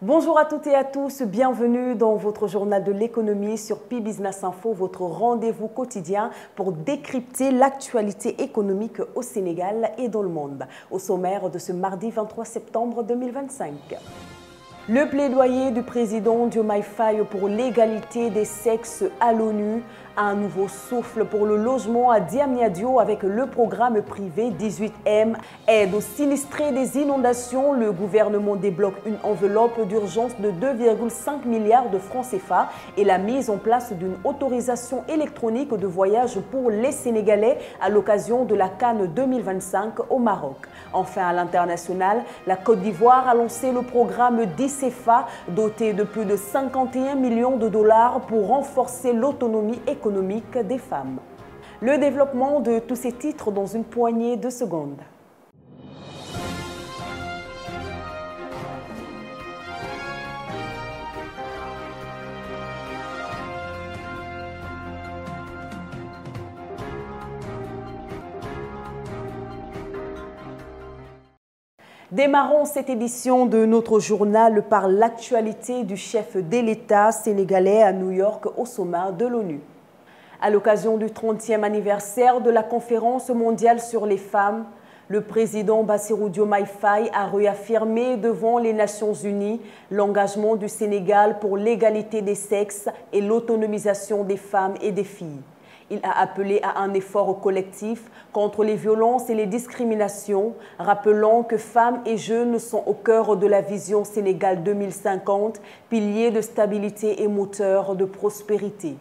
Bonjour à toutes et à tous, bienvenue dans votre journal de l'économie sur Pi Business Info, votre rendez-vous quotidien pour décrypter l'actualité économique au Sénégal et dans le monde. Au sommaire de ce mardi 23 septembre 2025. Le plaidoyer du président Diomaye Faye pour l'égalité des sexes à l'ONU, un nouveau souffle pour le logement à Diamniadio avec le programme privé 18M. Aide aux sinistrés des inondations, le gouvernement débloque une enveloppe d'urgence de 2,5 milliards de francs CFA et la mise en place d'une autorisation électronique de voyage pour les Sénégalais à l'occasion de la CAN 2025 au Maroc. Enfin, à l'international, la Côte d'Ivoire a lancé le programme d'ICFA doté de plus de 51 millions de dollars pour renforcer l'autonomie économique des femmes. Le développement de tous ces titres dans une poignée de secondes. Démarrons cette édition de notre journal par l'actualité du chef de l'État sénégalais à New York au sommet de l'ONU. À l'occasion du 30e anniversaire de la conférence mondiale sur les femmes, le président Bassirou Diomaye Faye a réaffirmé devant les Nations Unies l'engagement du Sénégal pour l'égalité des sexes et l'autonomisation des femmes et des filles. Il a appelé à un effort collectif contre les violences et les discriminations, rappelant que femmes et jeunes sont au cœur de la vision Sénégal 2050, pilier de stabilité et moteur de prospérité.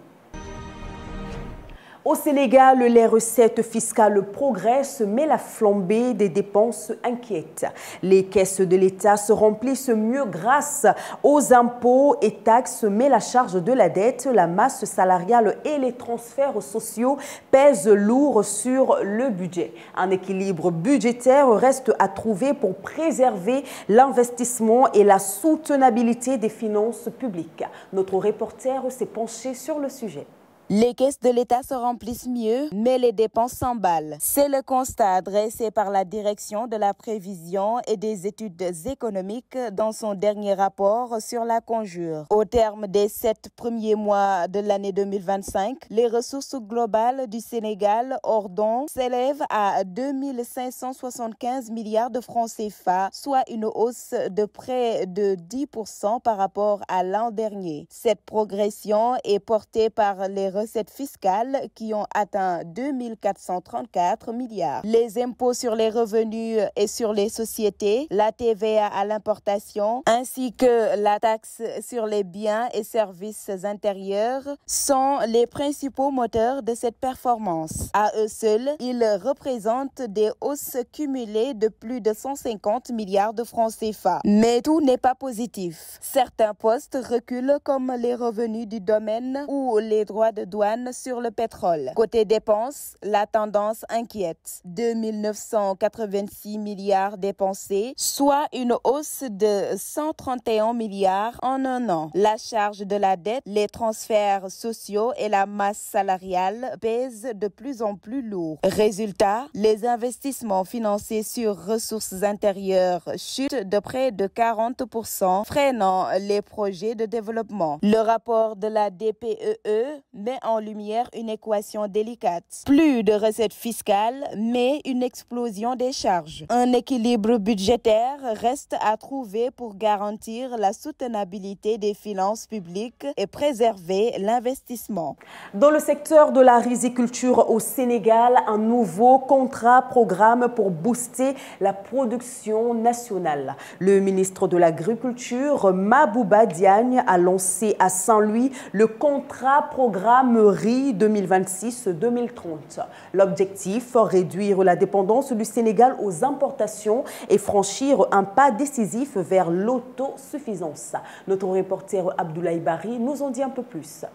Au Sénégal, les recettes fiscales progressent, mais la flambée des dépenses inquiète. Les caisses de l'État se remplissent mieux grâce aux impôts et taxes, mais la charge de la dette, la masse salariale et les transferts sociaux pèsent lourd sur le budget. Un équilibre budgétaire reste à trouver pour préserver l'investissement et la soutenabilité des finances publiques. Notre reporter s'est penché sur le sujet. Les caisses de l'État se remplissent mieux, mais les dépenses s'emballent. C'est le constat dressé par la Direction de la prévision et des études économiques dans son dernier rapport sur la conjoncture. Au terme des 7 premiers mois de l'année 2025, les ressources globales du Sénégal hors dons s'élèvent à 2 575 milliards de francs CFA, soit une hausse de près de 10% par rapport à l'an dernier. Cette progression est portée par les recettes fiscales qui ont atteint 2 434 milliards. Les impôts sur les revenus et sur les sociétés, la TVA à l'importation, ainsi que la taxe sur les biens et services intérieurs sont les principaux moteurs de cette performance. À eux seuls, ils représentent des hausses cumulées de plus de 150 milliards de francs CFA. Mais tout n'est pas positif. Certains postes reculent comme les revenus du domaine ou les droits de douane sur le pétrole. Côté dépenses, la tendance inquiète. 2 986 milliards dépensés, soit une hausse de 131 milliards en un an. La charge de la dette, les transferts sociaux et la masse salariale pèsent de plus en plus lourd. Résultat, les investissements financiers sur ressources intérieures chutent de près de 40%, freinant les projets de développement. Le rapport de la DPEE met en lumière une équation délicate. Plus de recettes fiscales, mais une explosion des charges. Un équilibre budgétaire reste à trouver pour garantir la soutenabilité des finances publiques et préserver l'investissement. Dans le secteur de la riziculture au Sénégal, un nouveau contrat-programme pour booster la production nationale. Le ministre de l'Agriculture, Mabouba Diagne, a lancé à Saint-Louis le contrat-programme riz 2026-2030. L'objectif, réduire la dépendance du Sénégal aux importations et franchir un pas décisif vers l'autosuffisance. Notre reporter Abdoulaye Bari nous en dit un peu plus.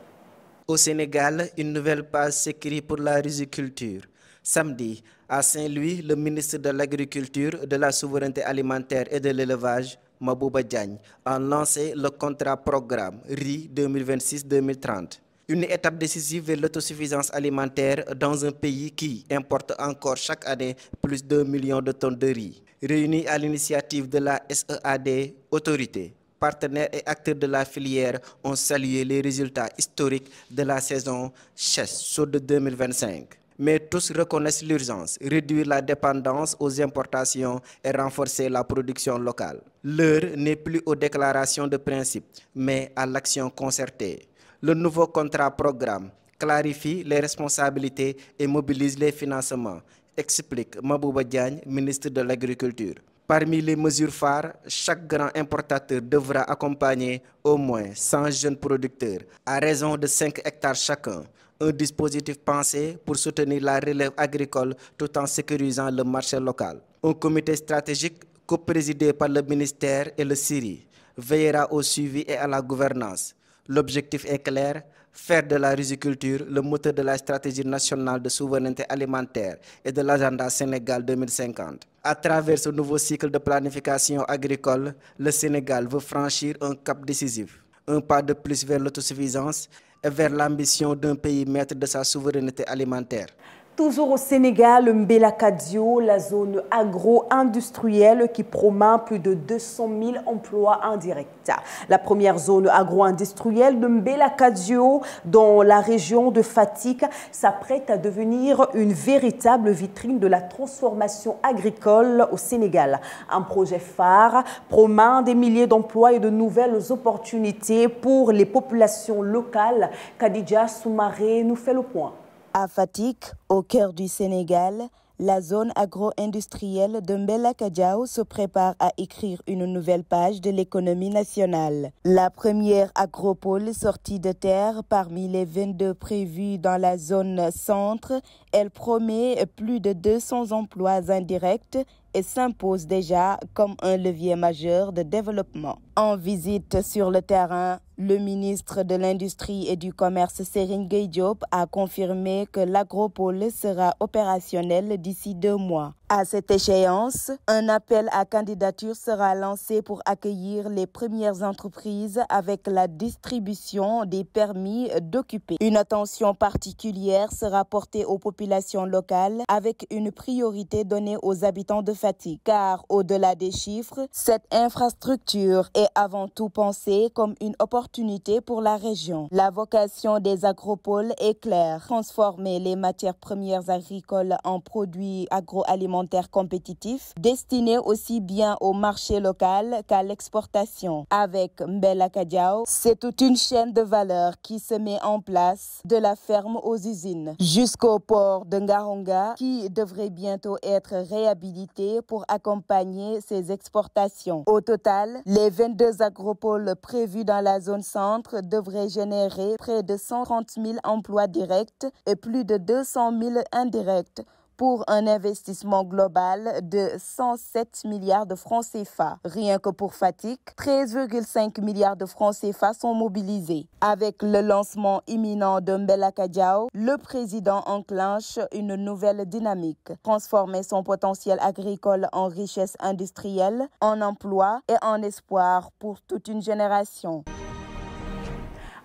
Au Sénégal, une nouvelle page s'écrit pour la riziculture. Samedi, à Saint-Louis, le ministre de l'Agriculture, de la Souveraineté alimentaire et de l'Élevage, Mabouba Diagne, a lancé le contrat-programme riz 2026-2030. Une étape décisive vers l'autosuffisance alimentaire dans un pays qui importe encore chaque année plus de 1 million de tonnes de riz. Réunis à l'initiative de la SEAD, autorité, partenaires et acteurs de la filière ont salué les résultats historiques de la saison chaude de 2025. Mais tous reconnaissent l'urgence, réduire la dépendance aux importations et renforcer la production locale. L'heure n'est plus aux déclarations de principe, mais à l'action concertée. Le nouveau contrat-programme clarifie les responsabilités et mobilise les financements, explique Mabouba Diagne, ministre de l'Agriculture. Parmi les mesures phares, chaque grand importateur devra accompagner au moins 100 jeunes producteurs à raison de 5 hectares chacun. Un dispositif pensé pour soutenir la relève agricole tout en sécurisant le marché local. Un comité stratégique coprésidé par le ministère et le CIRI veillera au suivi et à la gouvernance. L'objectif est clair, faire de la riziculture le moteur de la stratégie nationale de souveraineté alimentaire et de l'agenda Sénégal 2050. À travers ce nouveau cycle de planification agricole, le Sénégal veut franchir un cap décisif, un pas de plus vers l'autosuffisance et vers l'ambition d'un pays maître de sa souveraineté alimentaire. Toujours au Sénégal, Mbelakadio, la zone agro-industrielle qui promet plus de 200 000 emplois indirects. La première zone agro-industrielle de Mbelakadio, dans la région de Fatick, s'apprête à devenir une véritable vitrine de la transformation agricole au Sénégal. Un projet phare promet des milliers d'emplois et de nouvelles opportunités pour les populations locales. Khadija Soumaré nous fait le point. À Fatick, au cœur du Sénégal, la zone agro-industrielle de Mbelakadio se prépare à écrire une nouvelle page de l'économie nationale. La première agropole sortie de terre parmi les 22 prévues dans la zone centre, elle promet plus de 200 emplois indirects et s'impose déjà comme un levier majeur de développement. En visite sur le terrain, le ministre de l'Industrie et du Commerce, Serigne Gueye Diop, a confirmé que l'agropole sera opérationnelle d'ici 2 mois. À cette échéance, un appel à candidature sera lancé pour accueillir les premières entreprises avec la distribution des permis d'occuper. Une attention particulière sera portée aux populations locales avec une priorité donnée aux habitants de Fatick. Car au-delà des chiffres, cette infrastructure est avant tout pensée comme une opportunité pour la région. La vocation des agropoles est claire: transformer les matières premières agricoles en produits agroalimentaires compétitifs, destinés aussi bien au marché local qu'à l'exportation. Avec Mbelakadio, c'est toute une chaîne de valeur qui se met en place, de la ferme aux usines, jusqu'au port de Ngaronga, qui devrait bientôt être réhabilité pour accompagner ses exportations. Au total, les 22 agropoles prévus dans la zone centre devraient générer près de 130 000 emplois directs et plus de 200 000 indirects, pour un investissement global de 107 milliards de francs CFA. Rien que pour Fatick, 13,5 milliards de francs CFA sont mobilisés. Avec le lancement imminent de Mbelakadio, le président enclenche une nouvelle dynamique: transformer son potentiel agricole en richesse industrielle, en emploi et en espoir pour toute une génération.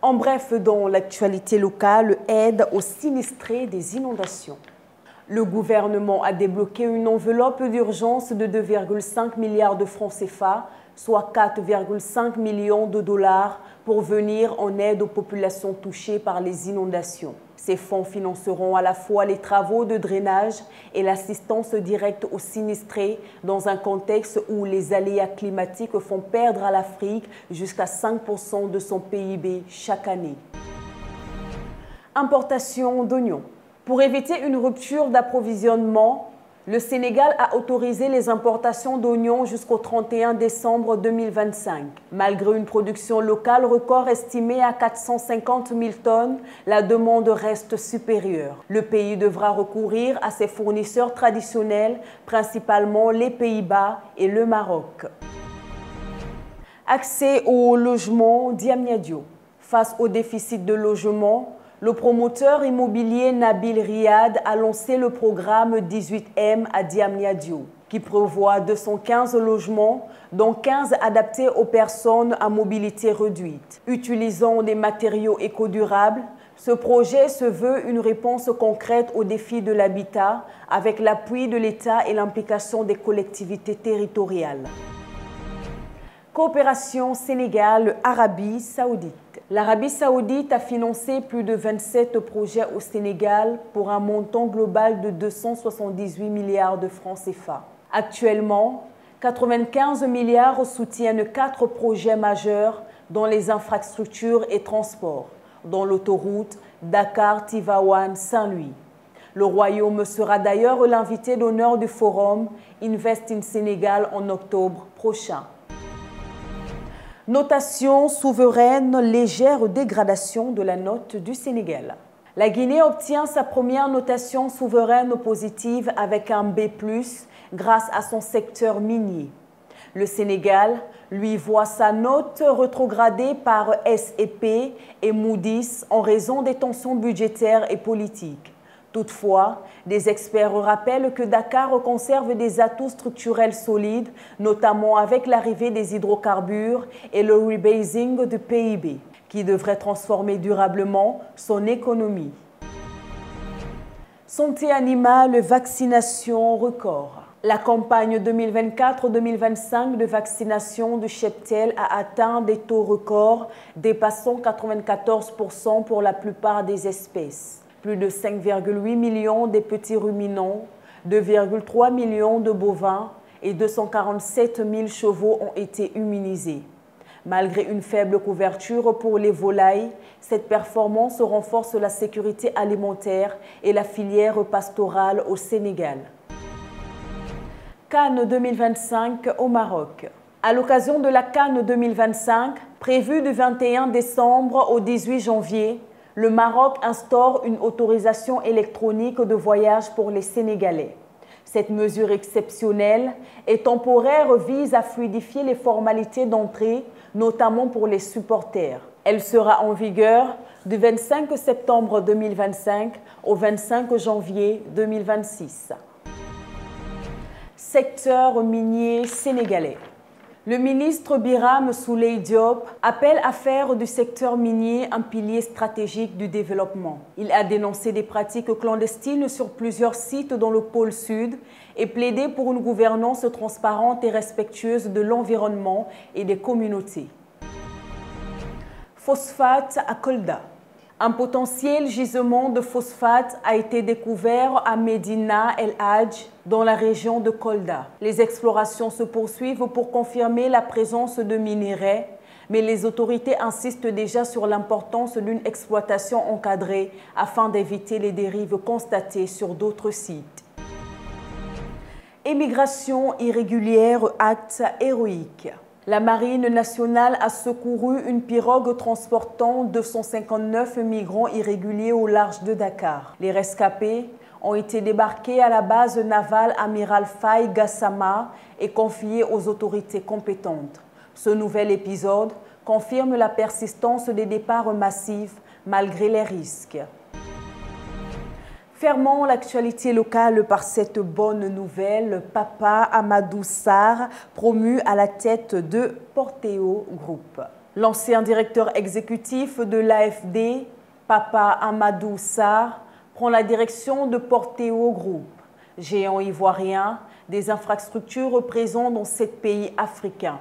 En bref, dans l'actualité locale, aide aux sinistrés des inondations. Le gouvernement a débloqué une enveloppe d'urgence de 2,5 milliards de francs CFA, soit 4,5 millions de dollars, pour venir en aide aux populations touchées par les inondations. Ces fonds financeront à la fois les travaux de drainage et l'assistance directe aux sinistrés dans un contexte où les aléas climatiques font perdre à l'Afrique jusqu'à 5% de son PIB chaque année. Importation d'oignons. Pour éviter une rupture d'approvisionnement, le Sénégal a autorisé les importations d'oignons jusqu'au 31 décembre 2025. Malgré une production locale record estimée à 450 000 tonnes, la demande reste supérieure. Le pays devra recourir à ses fournisseurs traditionnels, principalement les Pays-Bas et le Maroc. Accès au logement Diamniadio. Face au déficit de logement, le promoteur immobilier Nabil Riyad a lancé le programme 18M à Diamniadio, qui prévoit 215 logements, dont 15 adaptés aux personnes à mobilité réduite. Utilisant des matériaux éco-durables, ce projet se veut une réponse concrète aux défis de l'habitat, avec l'appui de l'État et l'implication des collectivités territoriales. Coopération Sénégal-Arabie Saoudite. L'Arabie Saoudite a financé plus de 27 projets au Sénégal pour un montant global de 278 milliards de francs CFA. Actuellement, 95 milliards soutiennent 4 projets majeurs dans les infrastructures et transports, dont l'autoroute Dakar-Tivaouane-Saint-Louis. Le Royaume sera d'ailleurs l'invité d'honneur du forum Invest in Sénégal en octobre prochain. Notation souveraine, légère dégradation de la note du Sénégal. La Guinée obtient sa première notation souveraine positive avec un B+, grâce à son secteur minier. Le Sénégal, lui, voit sa note rétrogradée par S&P et Moody's en raison des tensions budgétaires et politiques. Toutefois, des experts rappellent que Dakar conserve des atouts structurels solides, notamment avec l'arrivée des hydrocarbures et le rebasing du PIB, qui devrait transformer durablement son économie. Santé animale, vaccination record. La campagne 2024-2025 de vaccination du cheptel a atteint des taux records dépassant 94% pour la plupart des espèces. Plus de 5,8 millions de petits ruminants, 2,3 millions de bovins et 247 000 chevaux ont été immunisés. Malgré une faible couverture pour les volailles, cette performance renforce la sécurité alimentaire et la filière pastorale au Sénégal. Cannes 2025 au Maroc. À l'occasion de la Cannes 2025, prévue du 21 décembre au 18 janvier, le Maroc instaure une autorisation électronique de voyage pour les Sénégalais. Cette mesure exceptionnelle et temporaire vise à fluidifier les formalités d'entrée, notamment pour les supporters. Elle sera en vigueur du 25 septembre 2025 au 25 janvier 2026. Secteur minier sénégalais. Le ministre Birame Souleye Diop appelle à faire du secteur minier un pilier stratégique du développement. Il a dénoncé des pratiques clandestines sur plusieurs sites dans le pôle sud et plaidé pour une gouvernance transparente et respectueuse de l'environnement et des communautés. Phosphate à Kolda. Un potentiel gisement de phosphate a été découvert à Medina El Hadj, dans la région de Kolda. Les explorations se poursuivent pour confirmer la présence de minerais, mais les autorités insistent déjà sur l'importance d'une exploitation encadrée afin d'éviter les dérives constatées sur d'autres sites. Émigration irrégulière, acte héroïque. La Marine nationale a secouru une pirogue transportant 259 migrants irréguliers au large de Dakar. Les rescapés ont été débarqués à la base navale Amiral Faye Gassama et confiés aux autorités compétentes. Ce nouvel épisode confirme la persistance des départs massifs malgré les risques. Fermons l'actualité locale par cette bonne nouvelle. Papa Amadou Sarr, promu à la tête de Porteo Group. L'ancien directeur exécutif de l'AFD, Papa Amadou Sarr, prend la direction de Porteo Group, géant ivoirien des infrastructures présents dans 7 pays africains.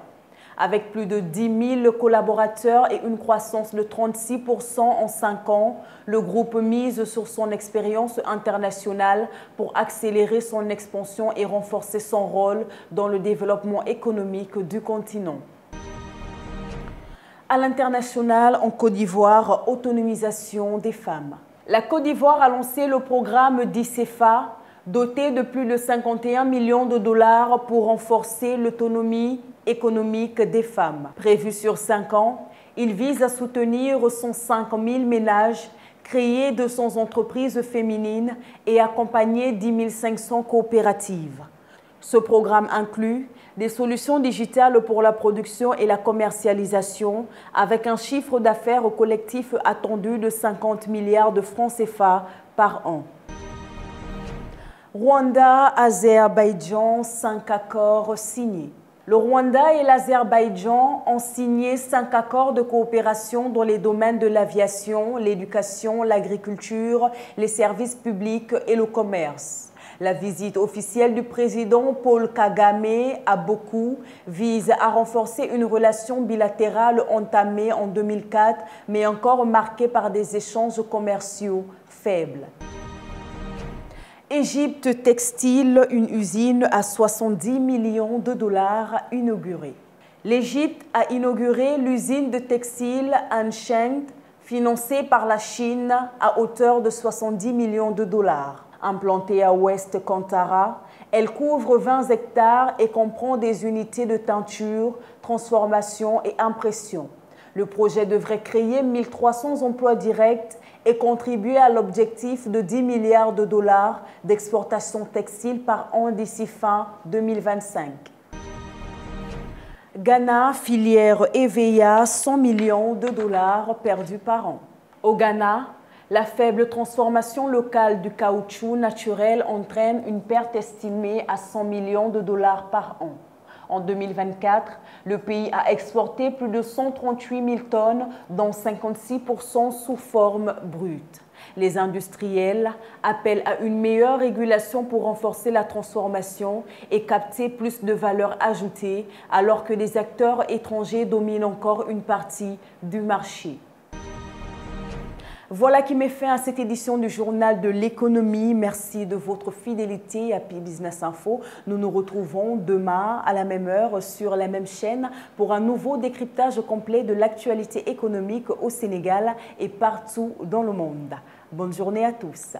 Avec plus de 10 000 collaborateurs et une croissance de 36% en 5 ans, le groupe mise sur son expérience internationale pour accélérer son expansion et renforcer son rôle dans le développement économique du continent. À l'international, en Côte d'Ivoire, autonomisation des femmes. La Côte d'Ivoire a lancé le programme d'ICEFA, doté de plus de 51 millions de dollars pour renforcer l'autonomie économique des femmes. Prévu sur 5 ans, il vise à soutenir 105 000 ménages, créer 200 entreprises féminines et accompagner 10 500 coopératives. Ce programme inclut des solutions digitales pour la production et la commercialisation avec un chiffre d'affaires collectif attendu de 50 milliards de francs CFA par an. Rwanda, Azerbaïdjan, 5 accords signés. Le Rwanda et l'Azerbaïdjan ont signé 5 accords de coopération dans les domaines de l'aviation, l'éducation, l'agriculture, les services publics et le commerce. La visite officielle du président Paul Kagame à Bakou vise à renforcer une relation bilatérale entamée en 2004, mais encore marquée par des échanges commerciaux faibles. Égypte Textile, une usine à 70 millions de dollars inaugurée. L'Égypte a inauguré l'usine de textile Ansheng, financée par la Chine à hauteur de 70 millions de dollars. Implantée à Ouest Kantara, elle couvre 20 hectares et comprend des unités de teinture, transformation et impression. Le projet devrait créer 1300 emplois directs et contribuer à l'objectif de 10 milliards de dollars d'exportation textile par an d'ici fin 2025. Ghana, filière EVEA, 100 millions de dollars perdus par an. Au Ghana, la faible transformation locale du caoutchouc naturel entraîne une perte estimée à 100 millions de dollars par an. En 2024, le pays a exporté plus de 138 000 tonnes, dont 56% sous forme brute. Les industriels appellent à une meilleure régulation pour renforcer la transformation et capter plus de valeur ajoutée, alors que les acteurs étrangers dominent encore une partie du marché. Voilà qui met fin à cette édition du Journal de l'économie. Merci de votre fidélité à P-Business Info. Nous nous retrouvons demain à la même heure sur la même chaîne pour un nouveau décryptage complet de l'actualité économique au Sénégal et partout dans le monde. Bonne journée à tous.